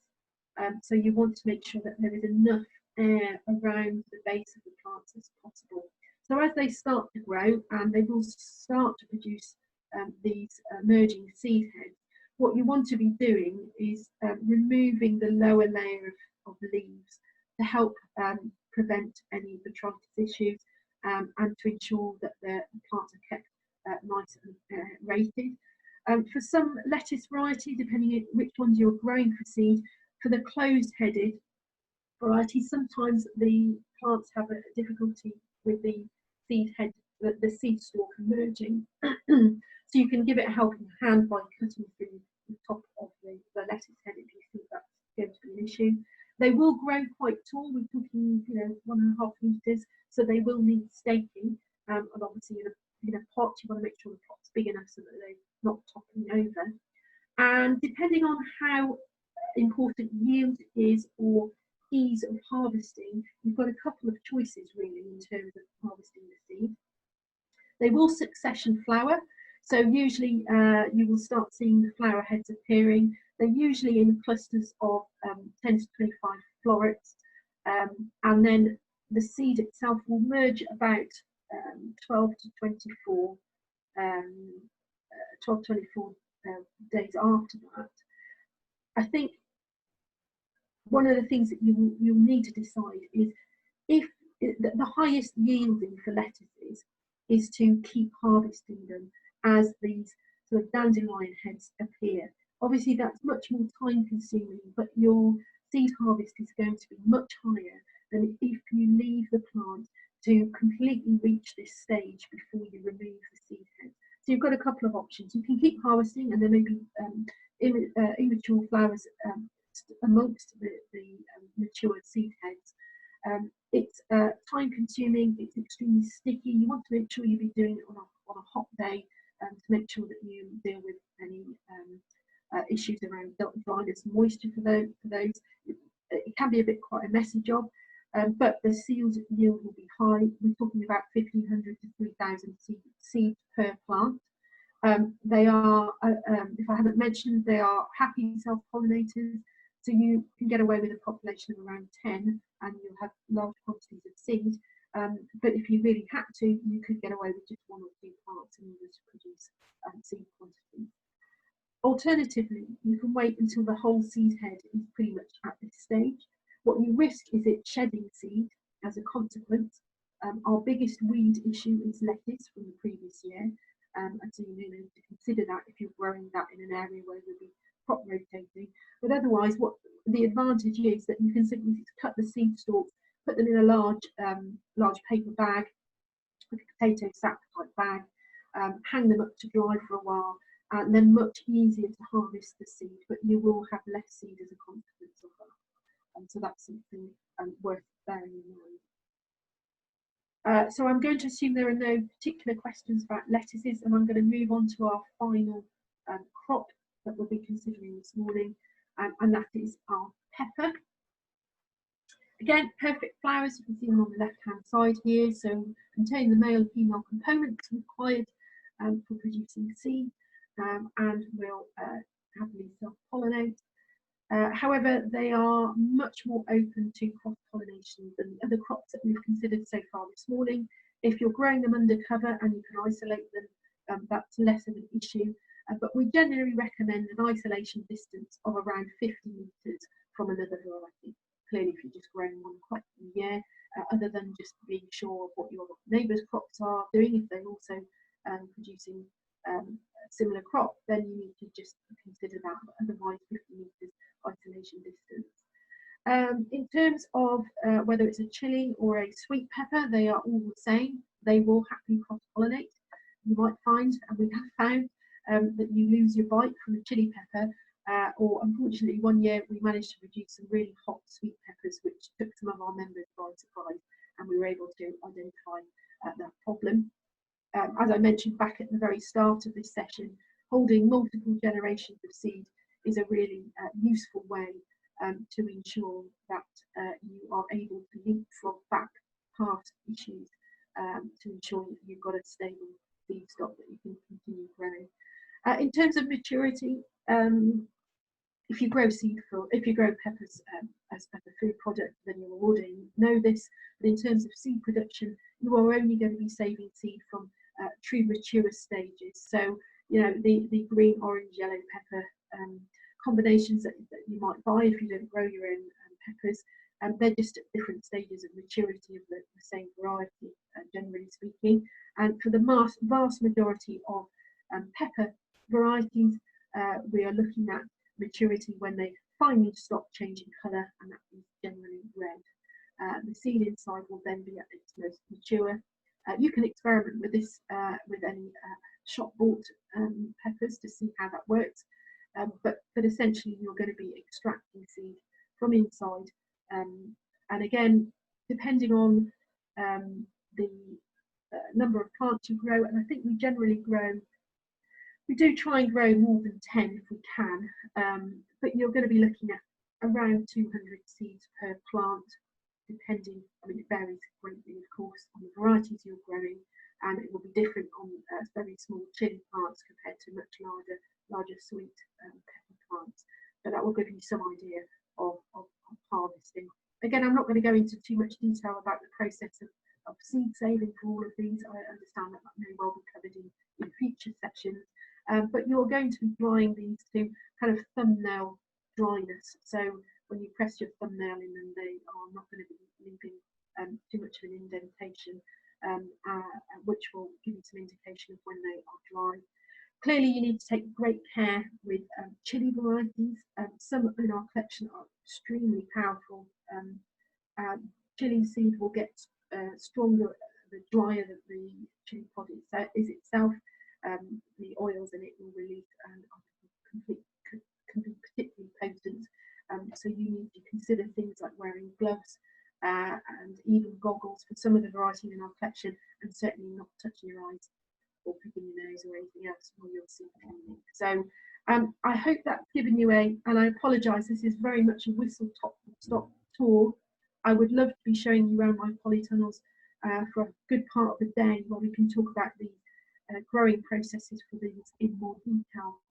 S3: so you want to make sure that there is enough air around the base of the plants as possible. So as they start to grow and they will start to produce these emerging seed heads, what you want to be doing is removing the lower layer of leaves to help prevent any botrytis issues and to ensure that the plants are kept nice and rated. For some lettuce variety, depending on which ones you're growing for seed, for the closed-headed varieties, sometimes the plants have a difficulty with the seed head, the seed stalk emerging. So you can give it a helping hand by cutting through the top of the lettuce head if you think that's going to be an issue. They will grow quite tall. We're talking, 1.5 meters, so they will need staking. And obviously, in a pot, you want to make sure the pot's big enough so that they're not toppling over. And depending on how important yield is or ease of harvesting, you've got a couple of choices really in terms of harvesting the seed. They will succession flower, So usually you will start seeing the flower heads appearing. They're usually in clusters of 10 to 25 florets, and then the seed itself will merge about 12 to 24 days after that. I think one of the things that you'll need to decide is if the highest yielding for lettuces is to keep harvesting them as these sort of dandelion heads appear. Obviously that's much more time consuming, but your seed harvest is going to be much higher than if you leave the plant to completely reach this stage before you remove the seed head. So you've got a couple of options. You can keep harvesting, and there may be immature flowers amongst the mature seed heads. It's time consuming, it's extremely sticky. You want to make sure you be doing it on a hot day to make sure that you deal with any issues around dryness and moisture for those. It can be a bit quite a messy job, but the seed yield will be high. We're talking about 1,500 to 3,000 seeds per plant. They are, if I haven't mentioned, they are happy self-pollinators, so you can get away with a population of around 10 and you'll have large quantities of seed. But if you really had to, you could get away with just 1 or 2 plants in order to produce seed quantities. Alternatively, you can wait until the whole seed head is pretty much at this stage. What you risk is it shedding seed as a consequence. Our biggest weed issue is lettuce from the previous year, and so you need to consider that if you're growing that in an area where you'll be crop rotating. But otherwise, what the advantage is that you can simply cut the seed stalks, put them in a large paper bag, like a potato sack type bag, hang them up to dry for a while, and then much easier to harvest the seed, but you will have less seed as a consequence of that. And so that's something worth bearing in mind. So I'm going to assume there are no particular questions about lettuces, and I'm going to move on to our final crop that we'll be considering this morning, and that is our pepper. Again, perfect flowers, you can see them on the left hand side here, so contain the male and female components required for producing seed, and will happily self-pollinate. However, they are much more open to cross-pollination than the other crops that we've considered so far this morning. If you're growing them under cover and you can isolate them, that's less of an issue. But we generally recommend an isolation distance of around 50 metres from another variety. Clearly, if you're just growing one crop in a year, other than just being sure of what your neighbours' crops are doing, if they're also producing a similar crop, then you need to just consider that. But otherwise, 50 metres isolation distance. In terms of whether it's a chili or a sweet pepper, they are all the same. They will happily cross-pollinate. You might find, and we have found, that you lose your bite from a chili pepper, or unfortunately one year we managed to produce some really hot sweet peppers which took some of our members by surprise, and we were able to identify that problem. As I mentioned back at the very start of this session, holding multiple generations of seed is a really useful way to ensure that you are able to leapfrog back past issues to ensure that you've got a stable seed stock that you can continue growing. In terms of maturity, if you grow peppers as a food product, then you already know this. But in terms of seed production, you are only going to be saving seed from true mature stages. So, you know, the green, orange, yellow pepper combinations that you might buy if you don't grow your own peppers, they're just at different stages of maturity of the same variety, generally speaking. And for the vast majority of pepper varieties, we are looking at maturity when they finally stop changing colour, and that is generally red. The seed inside will then be at its most mature. You can experiment with this with any shop-bought peppers to see how that works, but essentially you're going to be extracting seed from inside, and again, depending on the number of plants you grow, and I think we do try and grow more than 10 if we can, but you're going to be looking at around 200 seeds per plant, depending, I mean, it varies greatly, of course, on the varieties you're growing, and it will be different on very small chili plants compared to much larger sweet pepper plants. But that will give you some idea of harvesting. Again, I'm not going to go into too much detail about the process of seed saving for all of these. I understand that may well be covered in future sessions, but you're going to be drying these to kind of thumbnail dryness. So when you press your thumbnail in them, they are not going to be leaving too much of an indentation, which will give you some indication of when they are dry. Clearly, you need to take great care with chili varieties. Some in our collection are extremely powerful. Chili seed will get stronger the drier that the chili pod is itself. The oils in it will release and can be particularly potent. So you need to consider things like wearing gloves and even goggles for some of the varieties in our collection, and certainly not touching your eyes or picking your nose or anything else while you're seed cleaning. So I hope that's given you and I apologise, this is very much a whistle-stop tour. I would love to be showing you around my polytunnels for a good part of the day where we can talk about the growing processes for these in more detail.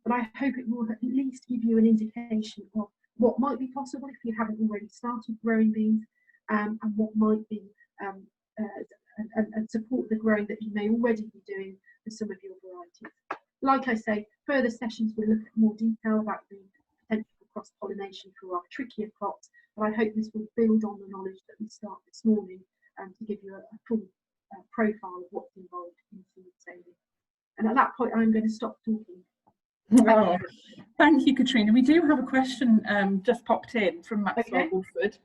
S3: But I hope it will at least give you an indication of what might be possible if you haven't already started growing beans, and what might be and support the growing that you may already be doing for some of your varieties. Like I say, further sessions will look at more detail about the potential for cross-pollination for our trickier crops, but I hope this will build on the knowledge that we start this morning to give you a full profile of what's involved in seed saving. And at that point, I'm going to stop talking.
S4: Oh, thank you, Katrina. We do have a question just popped in from Maxwell Wolford.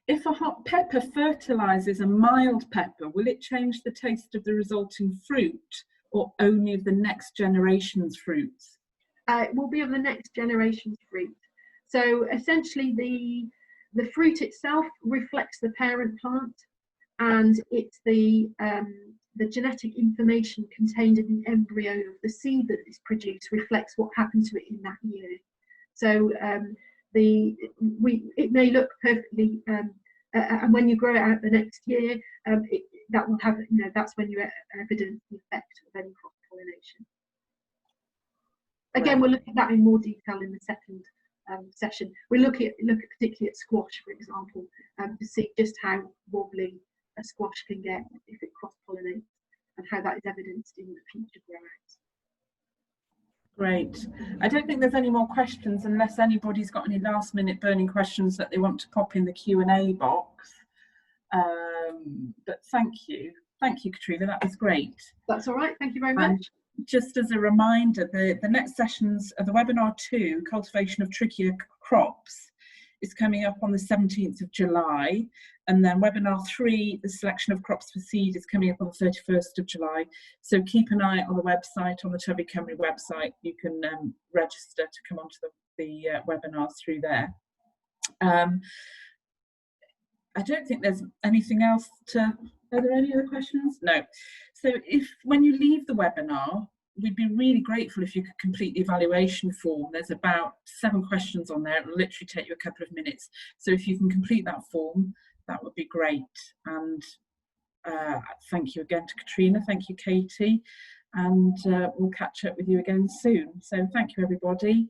S4: If a hot pepper fertilises a mild pepper, will it change the taste of the resulting fruit, or only of the next generation's fruits?
S3: It will be of the next generation's fruit. So essentially the fruit itself reflects the parent plant, and it's the genetic information contained in the embryo of the seed that is produced reflects what happened to it in that year. So it may look perfectly, and when you grow it out the next year, that will have, that's when you evidence the effect of any cross pollination. Again, we'll look at that in more detail in the second session. We'll look particularly at squash, for example, to see just how wobbly a squash can get if it cross pollinates, and how that is evidenced in the future grow outs.
S4: Great. I don't think there's any more questions unless anybody's got any last minute burning questions that they want to pop in the Q&A box. But thank you, Katrina, that was great.
S3: That's all right, thank you very much.
S4: Just as a reminder, the next sessions of the webinar 2, Cultivation of Trickier Crops, is coming up on the 17th of July, and then webinar 3, the Selection of Crops for Seed, is coming up on the 31st of July. So keep an eye on the website, on the Tyfu Cymru website. You can register to come onto the webinars through there. I don't think there's anything else to... Are there any other questions? No. So when you leave the webinar, we'd be really grateful if you could complete the evaluation form. There's about 7 questions on there. It will literally take you a couple of minutes. So if you can complete that form, that would be great. And thank you again to Katrina. Thank you, Katie. And we'll catch up with you again soon. So thank you, everybody.